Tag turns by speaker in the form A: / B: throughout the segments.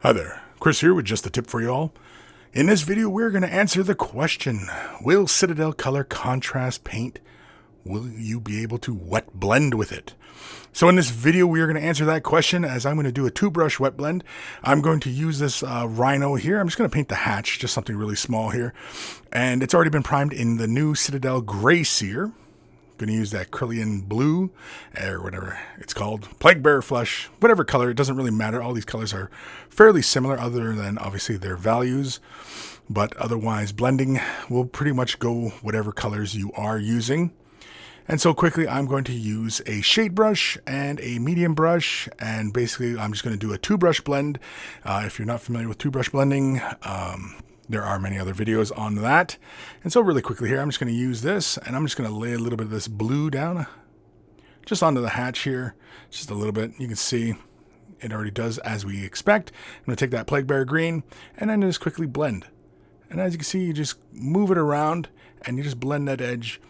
A: Hi there, Chris here with just a tip for you all. In this video, we're going to answer the question, will Citadel Color Contrast paint, will you be able to wet blend with it? So in this video, we are going to answer that question as I'm going to do a 2-brush wet blend. I'm going to use this Rhino here. I'm just going to paint the hatch, just something really small here. And it's already been primed in the new Citadel Gray Sear. Going to use that Acrylian blue or whatever it's called, Plague Bearer Flush, whatever color, it doesn't really matter. All these colors are fairly similar other than obviously their values, but otherwise blending will pretty much go whatever colors you are using. And so quickly I'm going to use a shade brush and a medium brush, and basically I'm just going to do a 2-brush blend. If you're not familiar with 2-brush blending, there are many other videos on that. And so really quickly here, I'm just going to use this, and I'm just going to lay a little bit of this blue down just onto the hatch here, just a little bit. You can see it already does as we expect. I'm going to take that Plague Bearer green and then just quickly blend. And as you can see, you just move it around and you just blend that edge.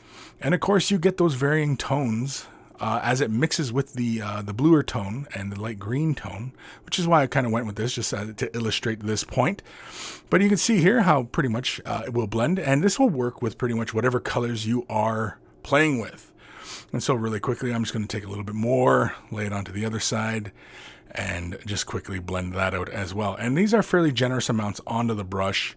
A: And of course, you get those varying tones as it mixes with the bluer tone and the light green tone, which is why I kind of went with this, just to illustrate this point. But you can see here how pretty much it will blend, and this will work with pretty much whatever colors you are playing with. And so really quickly, I'm just going to take a little bit more, lay it onto the other side, and just quickly blend that out as well. And these are fairly generous amounts onto the brush.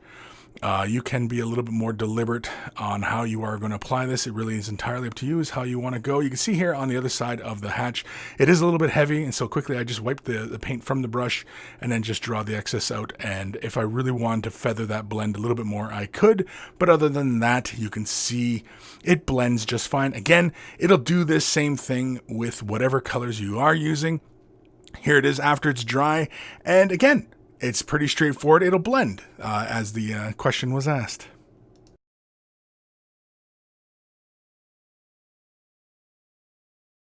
A: You can be a little bit more deliberate on how you are going to apply this. It really is entirely up to you is how you want to go. You can see here on the other side of the hatch, it is a little bit heavy, and so quickly I just wipe the paint from the brush and then just draw the excess out. And if I really wanted to feather that blend a little bit more, I could, but other than that, you can see it blends just fine. Again, it'll do this same thing with whatever colors you are using. Here it is after it's dry, and again, it's pretty straightforward. It'll blend, as the question was asked.